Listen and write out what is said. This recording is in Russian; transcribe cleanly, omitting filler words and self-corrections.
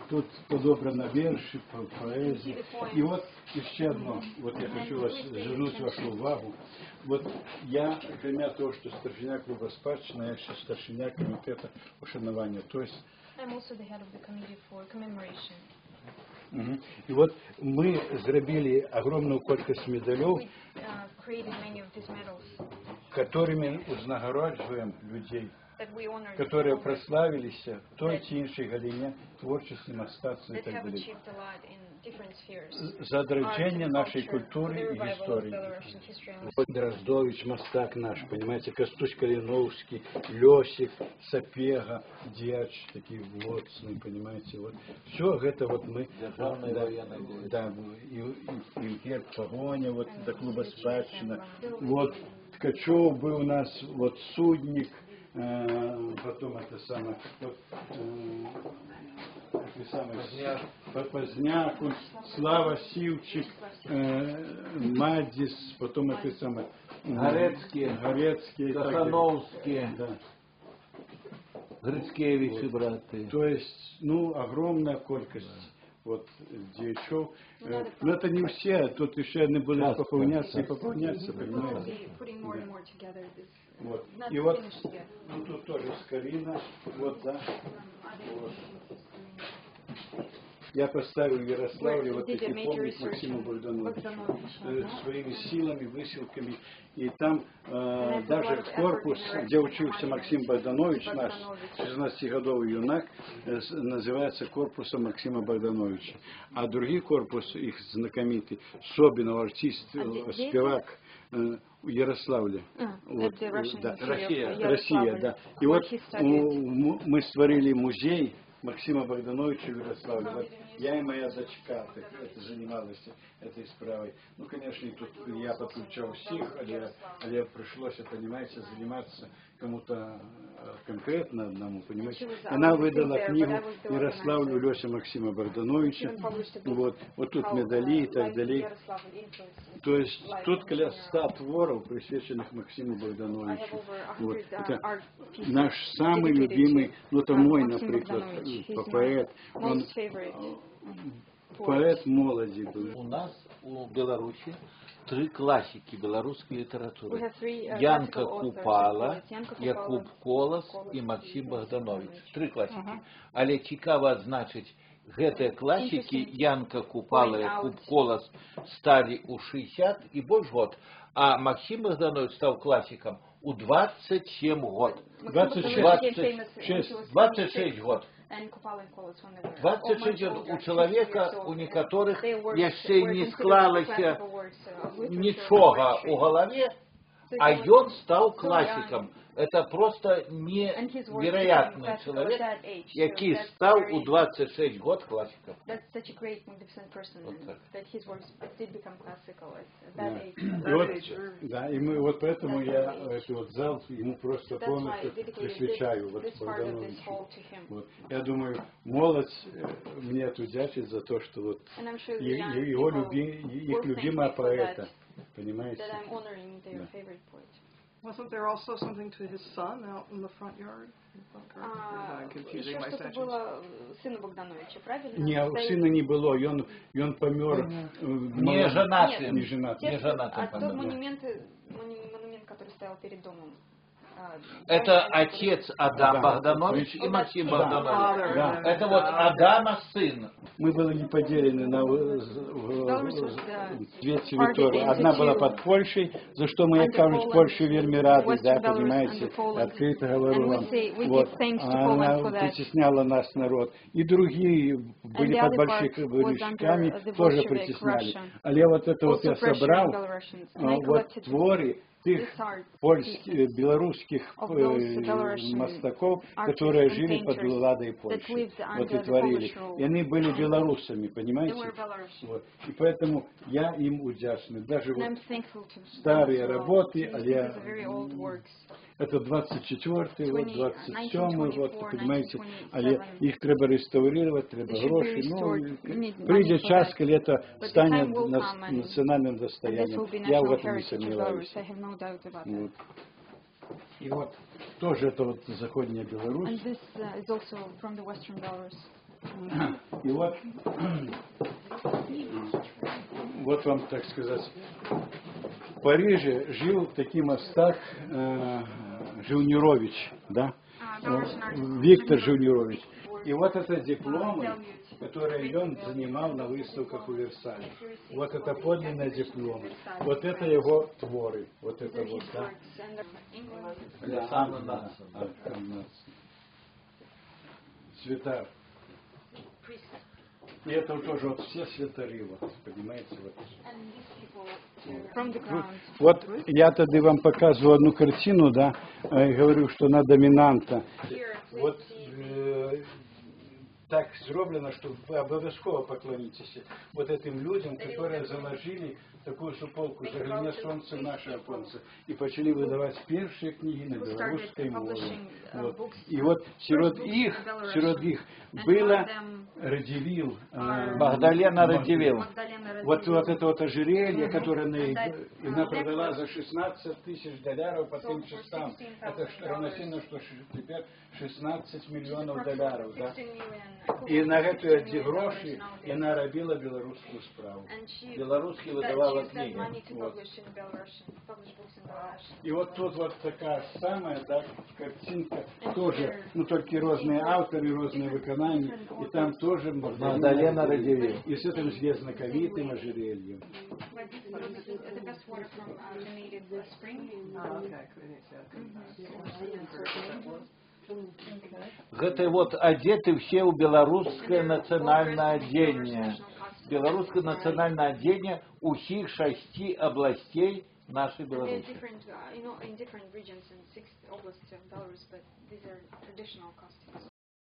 Тут подобрано верши, поэзия. И вот еще одно, вот я хочу вернуть вашу увагу. Вот я, кроме того, что старшина клуба спадщина, я еще старшина комитета ушанования. То есть і от ми зробили огромну кількість медалей, которыми узнагороджуємо людей, которые прославились в той чи іншій галині творчості, мистецтва і так далі. За одродження нашей культуры и истории. Дроздович, мастак наш, понимаете, Костусь Калиновский, Лёсик, Сапега, Дьяч, такие Лоцны, понимаете, вот. Все это вот мы, да, и герб погоня, вот, до клуба спадщина, вот, Ткачев был у нас, вот, Судник, потом это самое, вот, Поздняк, Слава Сивчик, Мадис, потом это самое, Горецкие, Сахановские, да. Грицкевичи, вот. Браты. То есть, ну, огромная колькость вот дьячов. Но это не все, тут еще одни были пополняться и пополняться, понимаете. Вот. И вот, ну, тут тоже Скорина, вот, да. Вот. Я поставил в Ярославле вот такой помник Максиму Богдановичу своими силами, выселками. И там даже корпус, где учился Максим Богданович, наш 16-годовый юнак, называется корпусом Максима Богдановича. А другой корпус, их знакомитый, Собинов, артист, спевак, в Ярославле. Вот, да, Россия, да. И вот мы створили музей Максима Богдановича в Ярославле. Вот я и моя дочка это занималась этой справой. Ну, конечно, и тут я подключал всех, але пришлось, понимаете, заниматься кому-то конкретно одному, понимаете. Она выдала книгу Ярославлю Лёся Максима Богдановича. Вот тут медали и так далее. То есть тут около 100 творов, присвященных Максиму Богдановичу. Вот. Это наш самый любимый, ну это мой, например, поэт. Он поэт молоди был. У нас у Беларуси 3 классики белорусской литературы. Янка Купала, Якуб Колас и Максим Богданович. 3 классики. Але цікаво адзначыць, гэтыя классики Янка Купала и Якуб Колас стали у 60 и больше год, а Максим Богданович стал классиком у 27 год. 26 год. 26 год у человека, у некоторых еще не склалася ничего у голове, а он стал классиком. Это просто невероятный человек, який стал у 26 год классиком. Да, и мы вот поэтому я этот вот зал ему просто полностью присвящаю вот Богдановичу. Вот. Я думаю, молодь мне отвдячит за то, что вот его их любимая поэта, понимаете? Да. Wasn't there also something to his son out in the front yard? Еще что-то было сыну Богдановича, правильно? Не, сына не было, и он помер. Не женатым. Не женатым. А тот монумент, который стоял перед домом. Это отец Адам Богданович и Максим Богданович. Да. Это вот Адама сын. Мы были не поделены на две территории. Одна была под Польшей, за что мы, кажется, Польше верми рады, да, понимаете, открыто говорю вам. Вот. Она притесняла нас народ. И другие были под большевиками, тоже притесняли. Але вот это вот я собрал, вот творы тех польских, белорусских мастаков, которые жили под владой Польши, вот и творили. И они были белорусами, понимаете? Вот. И поэтому я им удячный. Даже вот старые работы, это 24-й, вот 27-й, вот, понимаете, але их треба реставрировать, треба гроши. Ну, придет час, когда это станет национальным достоянием. Я в этом не сомневаюсь. Вот. И вот тоже это вот заходняя Беларусь. И вот, вот вам, так сказать, в Париже жил такой мастак Жильнирович, да? Виктор Жильнирович. И вот это дипломы, которые он занимал на выставках в Версале. Вот это подлинные дипломы. Вот это его творы. Вот это вот, да? Святар. И это тоже вот все святари, вот, понимаете, вот. Вот я тогда вам показываю одну картину, да, говорю, что она доминанта. Вот так зроблено, что вы обовязково поклонитесь вот этим людям, которые заложили такую суполку «Загляне солнце в наши оконцы» и начали выдавать первые книги на белорусской мове. Вот. И вот среди их было Радивил, Магдалена Радивил. Вот это вот ожерелье, которое она продала за $16 тысяч по тем часам. Это равносильно, что теперь $16 миллионов. Да? И на эти гроши она робила белорусскую справу. Белорусский выдавала книги. Вот. И вот тут вот такая самая, да, картинка, тоже, ну только разные авторы, разные выконания, и там тоже Магдалена Радивил. И с этим знаковитым ожерельем. Гэта вот одеты все у белорусское национальное одение. Белорусское национальное одение усіх 6 областей нашей Беларуси.